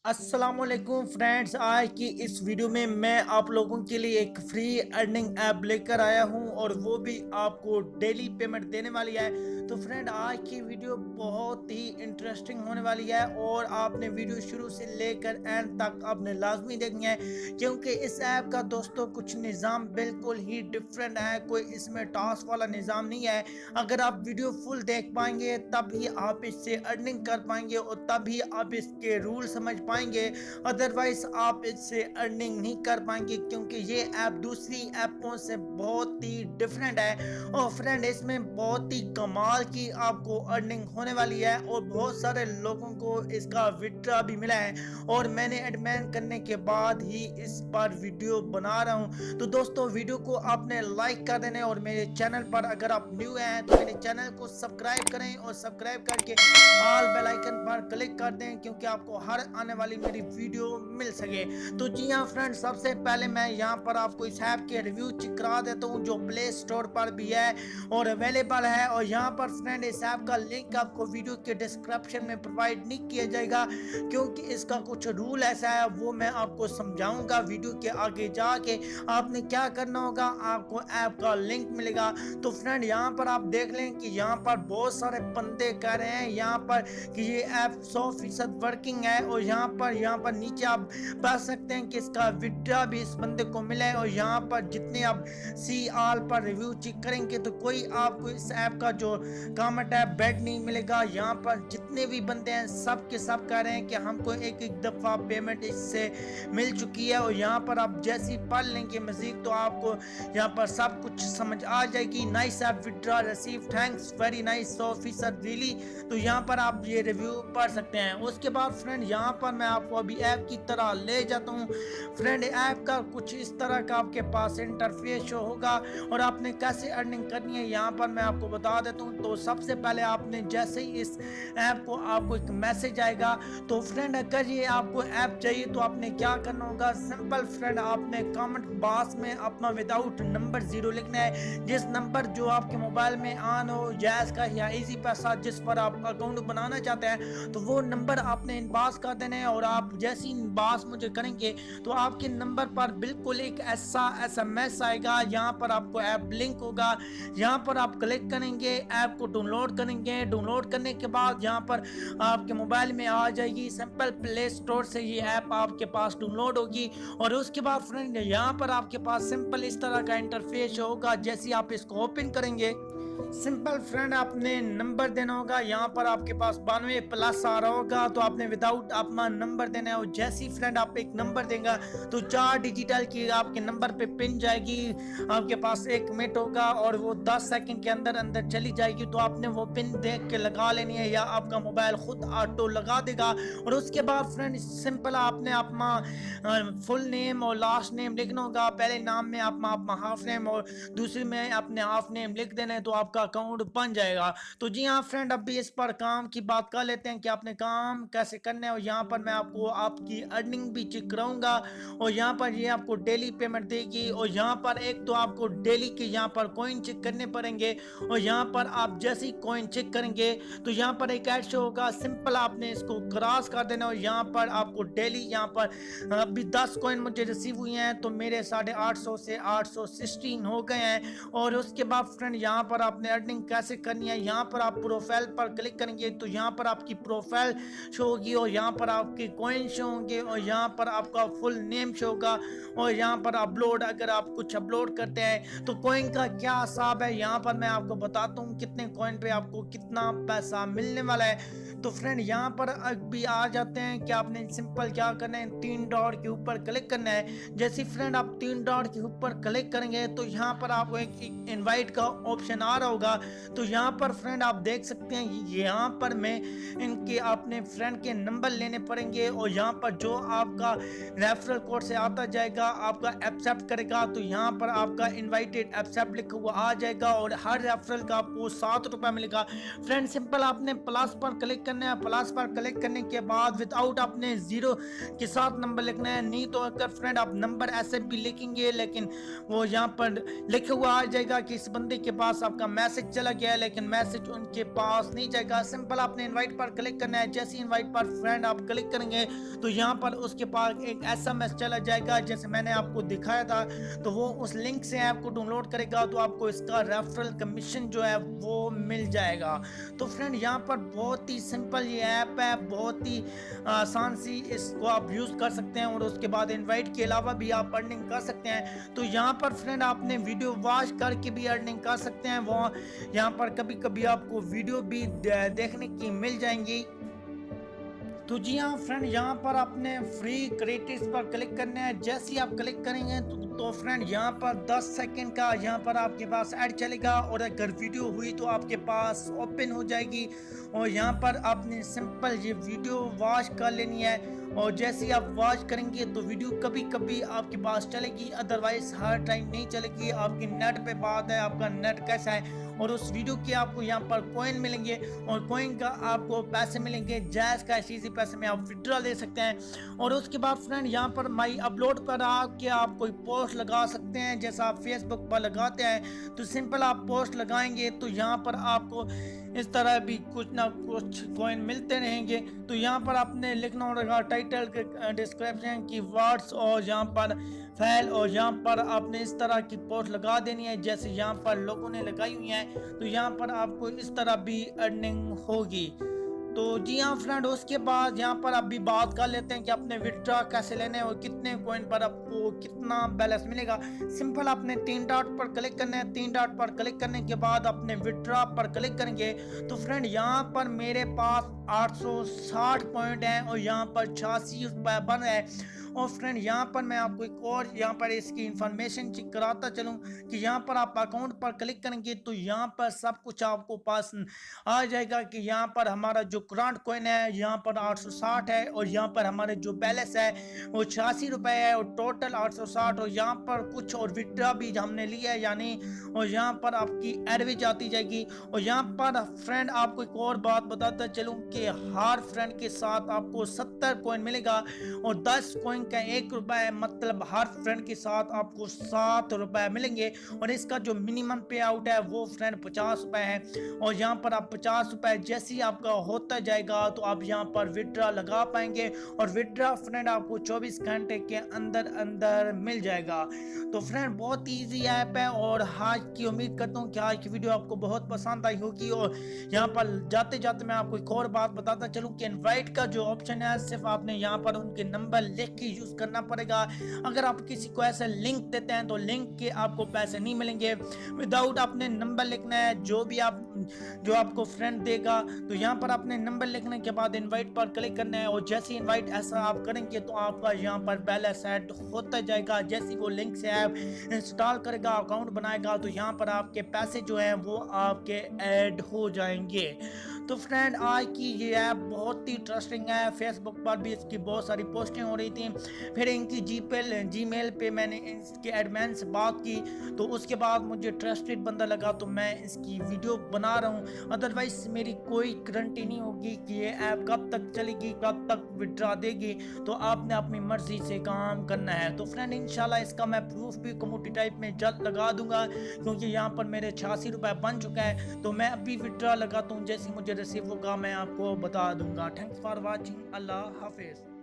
अस्सलामुअलैकुम फ्रेंड्स, आज की इस वीडियो में मैं आप लोगों के लिए एक फ्री अर्निंग ऐप लेकर आया हूं और वो भी आपको डेली पेमेंट देने वाली है। तो फ्रेंड, आज की वीडियो बहुत ही इंटरेस्टिंग होने वाली है और आपने वीडियो शुरू से लेकर एंड तक आपने लाजमी देखनी है, क्योंकि इस ऐप का दोस्तों कुछ निज़ाम बिल्कुल ही डिफरेंट है। कोई इसमें टास्क वाला निज़ाम नहीं है। अगर आप वीडियो फुल देख पाएंगे तभी आप इससे अर्निंग कर पाएंगे और तभी आप इसके रूल समझ पाएंगे। अदरवाइज आप इससे अर्निंग नहीं कर पाएंगे, क्योंकि ये ऐप दूसरी ऐपों से बहुत ही डिफरेंट है। और फ्रेंड, इसमें बहुत ही कमाल की आपको अर्निंग होने वाली है और बहुत सारे लोगों को इसका विड्रॉ भी मिला है और मैंने एडमिन करने के बाद ही इस पर वीडियो बना रहा हूं। तो दोस्तों, वीडियो को आपने लाइक कर देना और मेरे चैनल पर अगर आप न्यू हैं तो मेरे चैनल को सब्सक्राइब करें और सब्सक्राइब करके ऑल बेल आइकन पर क्लिक कर दें, क्योंकि आपको हर आने वाली मेरी वीडियो मिल सके। तो जी हाँ फ्रेंड, सबसे पहले मैं यहाँ पर आपको इस ऐप के रिव्यू चेक करा देता हूँ, जो प्ले स्टोर पर भी है और अवेलेबल है। और यहाँ पर फ्रेंड, इस ऐप का लिंक आपको वीडियो के डिस्क्रिप्शन में प्रोवाइड नहीं किया जाएगा, क्योंकि इसका कुछ रूल ऐसा है, वो मैं आपको समझाऊंगा वीडियो के आगे जाके। आपने क्या करना होगा, आपको ऐप का लिंक मिलेगा। तो फ्रेंड, यहाँ पर आप देख लें कि यहाँ पर बहुत सारे बंदे कह रहे हैं यहाँ पर कि ये ऐप 100% वर्किंग है। और यहाँ पर नीचे आप पा सकते हैं कि इसका विड्रॉ भी इस बंदे को मिला है। और यहाँ पर जितने आप सी ऑल पर रिव्यू चेक करेंगे तो कोई आपको इस ऐप का जो कमेंट है बैड नहीं मिलेगा। यहाँ पर जितने भी बंदे हैं सब के सब कह रहे हैं कि हमको एक एक दफ़ा पेमेंट इससे मिल चुकी है। और यहाँ पर आप जैसे ही पढ़ लेंगे मजीद तो आपको यहाँ पर सब कुछ समझ आ जाएगी। Nice app, withdraw receive, thanks, very nice, 100% really. तो यहाँ पर आप ये रिव्यू पढ़ सकते हैं। उसके बाद फ्रेंड, यहाँ पर मैं आपको अभी ऐप की तरह ले जाता हूँ। फ्रेंड, ऐप का कुछ इस तरह का आपके पास इंटरफेस शो होगा और आपने कैसे अर्निंग करनी है यहाँ पर मैं आपको बता देता हूँ। तो सबसे पहले आपने जैसे ही इस ऐप को आपको एक मैसेज आएगा, तो फ्रेंड अगर ये आपको ऐप चाहिए तो आपने क्या करना होगा, सिंपल फ्रेंड, आपने कमेंट बॉक्स में अपना विदाउट नंबर 0 लिखना है। जिस नंबर जो आपके मोबाइल में ऑन हो, जैस का या इजी पैसा, जिस पर आप अकाउंट बनाना चाहते हैं, तो वो नंबर आपने इनबॉक्स कर देना है। और आप जैसे ही इनबॉक्स मुझे करेंगे तो आपके नंबर पर बिल्कुल एक ऐसा SMS आएगा। यहाँ पर आपको ऐप लिंक होगा, यहाँ पर आप क्लिक करेंगे, ऐप को डाउनलोड करेंगे। डाउनलोड करने के बाद यहाँ पर आपके मोबाइल में आ जाएगी। सिंपल प्ले स्टोर से ये ऐप आपके पास डाउनलोड होगी। और उसके बाद फ्रेंड, यहाँ पर आपके पास सिंपल इस तरह का इंटरफेस होगा। जैसे आप इसको ओपन करेंगे, सिंपल फ्रेंड, आपने नंबर देना होगा। यहाँ पर आपके पास 92+ आ रहा होगा, तो आपने विदाउट अपना नंबर देना है। और जैसे ही फ्रेंड आप एक नंबर देगा तो 4 डिजिटल की आपके नंबर पे पिन जाएगी। आपके पास 1 मिनट होगा और वो 10 सेकंड के अंदर अंदर चली जाएगी। तो आपने वो पिन देख के लगा लेनी है या आपका मोबाइल खुद ऑटो लगा देगा। और उसके बाद फ्रेंड, सिंपल आपने अपना फुल नेम और लास्ट नेम लिखना होगा। पहले नाम में अपना हाफ नेम और दूसरी में अपने हाफ नेम लिख देना है, तो आपका अकाउंट बन जाएगा। तो जी हाँ फ्रेंड, अभी इस पर काम की बात कर लेते हैं कि आपने काम कैसे करना है। और यहाँ पर मैं आपको आपकी अर्निंग भी चेक कराऊंगा और यहाँ पर ये आपको डेली पेमेंट देगी। और यहाँ पर एक तो आपको डेली के यहाँ पर कॉइन चेक करने पड़ेंगे। और यहाँ पर आप जैसे ही कॉइन चेक करेंगे तो यहाँ पर एक ऐड शो होगा। सिंपल आपने इसको क्रॉस कर देना और यहाँ पर आपको डेली यहाँ पर अभी 10 कॉइन मुझे रिसीव हुई हैं, तो मेरे 850 से 816 हो गए हैं। और उसके बाद फ्रेंड, यहाँ पर आपने अर्निंग कैसे करनी है, यहाँ पर आप प्रोफाइल पर क्लिक करेंगे तो यहाँ पर आपकी प्रोफाइल शो होगी और यहाँ पर आपके कॉइन शो होंगे और यहाँ पर आपका फुल नेम शो होगा। और यहाँ पर अपलोड, अगर आप कुछ अपलोड करते हैं तो कॉइन का क्या हिसाब है यहाँ पर मैं आपको बताता हूँ, कितने कॉइन पे आपको कितना पैसा मिलने वाला है। तो फ्रेंड, यहाँ पर अभी आ जाते हैं कि आपने सिंपल क्या करना है, 3 डॉट के ऊपर क्लिक करना है। जैसे फ्रेंड आप 3 डॉट के ऊपर क्लिक करेंगे तो यहाँ पर आपको एक इनवाइट का ऑप्शन आ रहा होगा। तो यहाँ पर फ्रेंड आप देख सकते हैं, यहाँ पर मैं इनके अपने फ्रेंड के नंबर लेने पड़ेंगे और यहाँ पर जो आपका रेफरल कोड से आता जाएगा आपका एक्सेप्ट करेगा। तो यहाँ पर आपका इनवाइटेड एक्सेप्ट लिखा हुआ आ जाएगा और हर रेफरल का आपको 7 रुपये मिलेगा। फ्रेंड, सिंपल आपने प्लस पर क्लिक करना है। प्लस पर क्लिक करने के बाद विदाउट आपने 0 के साथ नंबर लिखना है। नहीं तो अगर फ्रेंड आप नंबर ऐसे भी लिखेंगे लेकिन वो यहाँ पर लिखा हुआ आ जाएगा कि इस बंदे के पास अब आपका मैसेज चला गया है, लेकिन मैसेज उनके पास नहीं जाएगा। सिंपल आपने इनवाइट पर क्लिक करना है। जैसे इनवाइट पर फ्रेंड आप क्लिक करेंगे तो यहाँ पर उसके पास एक SMS चला जाएगा, जैसे मैंने आपको दिखाया था। तो वो उस लिंक से ऐप को डाउनलोड करेगा तो आपको इसका रेफरल कमीशन जो है वो मिल जाएगा। तो फ्रेंड यहाँ पर बहुत ही सिंपल ये ऐप है, बहुत ही आसान सी इसको आप यूज़ कर सकते हैं और उसके बाद इनवाइट के अलावा भी आप अर्निंग कर सकते हैं। तो यहाँ पर फ्रेंड आपने वीडियो वॉच करके भी अर्निंग कर सकते हैं। वो यहाँ पर कभी कभी आपको वीडियो भी देखने की मिल जाएंगी। तो जी हाँ फ्रेंड, यहाँ पर आपने फ्री क्रिएटिव्स पर क्लिक करना है। जैसे ही आप क्लिक करेंगे तो फ्रेंड यहाँ पर 10 सेकंड का यहाँ पर आपके पास ऐड चलेगा और अगर वीडियो हुई तो आपके पास ओपन हो जाएगी और यहाँ पर आपने सिंपल ये वीडियो वॉच कर लेनी है। और जैसे ही आप वॉच करेंगे तो वीडियो कभी कभी आपके पास चलेगी, अदरवाइज हर टाइम नहीं चलेगी। आपकी नेट पे बात है, आपका नेट कैसा है। और उस वीडियो के आपको यहाँ पर कॉइन मिलेंगे और कॉइन का आपको पैसे मिलेंगे। जैस का इसी पैसे में आप विड्रॉ ले सकते हैं। और उसके बाद फ्रेंड यहाँ पर माई अपलोड पर आके आप कोई पोस्ट लगा सकते हैं, जैसा आप फेसबुक पर लगाते हैं। तो सिंपल आप पोस्ट लगाएंगे तो यहाँ पर आपको इस तरह भी कुछ ना कुछ कॉइन मिलते रहेंगे। तो यहाँ पर आपने लिखना होगा टाइटल के डिस्क्रिप्शन की वर्ड्स और यहाँ पर फैल, और यहाँ पर आपने इस तरह की पोस्ट लगा देनी है जैसे यहाँ पर लोगों ने लगाई हुई है। तो यहाँ पर आपको इस तरह भी अर्निंग होगी। तो जी हाँ फ्रेंड, उसके बाद यहाँ पर अभी बात कर लेते हैं कि आपने विड्रॉ कैसे लेने हैं और कितने कॉइन पर आपको कितना बैलेंस मिलेगा। सिंपल आपने 3 डॉट पर क्लिक करना है। 3 डॉट पर क्लिक करने के बाद अपने विड्रॉ पर क्लिक करेंगे तो फ्रेंड यहाँ पर मेरे पास 860 पॉइंट हैं और यहाँ पर 86 रुपये बन रहा है। और फ्रेंड यहाँ पर मैं आपको एक और यहाँ पर इसकी इंफॉर्मेशन चेक कराता चलूँ कि यहाँ पर आप अकाउंट पर क्लिक करेंगे तो यहाँ पर सब कुछ आपको पास आ जाएगा कि यहाँ पर हमारा जो करंट कॉइन है यहाँ पर 860 है और यहाँ पर हमारे जो बैलेंस है वो 86 रुपये है और टोटल 860। और यहाँ पर कुछ और विड्रॉ भी हमने लिया है यानी, और यहाँ पर आपकी एडवेज आती जाएगी। और यहाँ पर फ्रेंड आपको एक और बात बताता चलूँ कि हर फ्रेंड के साथ आपको 70 कॉइन मिलेगा और 10 कॉइन का 1 रुपया है, मतलब हर फ्रेंड के साथ आपको 7 रुपये मिलेंगे। और इसका जो मिनिमम पे आउट है वो फ्रेंड 50 रुपये है। और यहाँ पर आप 50 रुपये जैसे ही आपका होता जाएगा तो आप यहाँ पर विड्रॉ लगा पाएंगे और विड्रॉ फ्रेंड आपको 24 घंटे के अंदर अंदर मिल जाएगा। तो फ्रेंड बहुत ईजी ऐप है और आज की उम्मीद करता हूँ कि आज की वीडियो आपको बहुत पसंद आई होगी। और यहाँ पर जाते जाते मैं आपको एक और बात बताता चलूँ कि इनवाइट का जो ऑप्शन है सिर्फ आपने यहाँ पर उनके नंबर लिख के यूज करना पड़ेगा। अगर आप किसी को ऐसे लिंक देते हैं तो लिंक के आपको पैसे नहीं मिलेंगे। विदाउट आपने नंबर लिखना है जो आपको फ्रेंड देगा। तो यहाँ पर आपने नंबर लिखने के बाद इनवाइट पर क्लिक करना है और जैसे इनवाइट ऐसा आप करेंगे तो आपका यहाँ पर बैलेंस ऐड होता जाएगा। जैसे वो लिंक से ऐप इंस्टॉल करेगा, अकाउंट बनाएगा तो यहाँ पर आपके पैसे जो हैं वो आपके ऐड हो जाएंगे। तो फ्रेंड आज की ये ऐप बहुत ही इंटरेस्टिंग है। फेसबुक पर भी इसकी बहुत सारी पोस्टें हो रही थी। फिर इनकी जीमेल पे मैंने इसके एडमिन से बात की तो उसके बाद मुझे ट्रस्टेड बंदा लगा तो मैं इसकी वीडियो बना रहा हूँ। अदरवाइज मेरी कोई गारंटी नहीं होगी कि ये ऐप कब तक चलेगी, कब तक विड्रॉ देगी। तो आपने अपनी मर्जी से काम करना है। तो फ्रेंड इंशाल्लाह इसका मैं प्रूफ भी कम्युनिटी टाइप में जल्द लगा दूंगा क्योंकि यहाँ पर मेरे 86 रुपये बन चुका है। तो मैं अभी विड्रॉ लगाता हूँ, जैसे मुझे रिसीव होगा मैं आपको बता दूंगा। Thanks for watching. अल्लाह हाफिज़।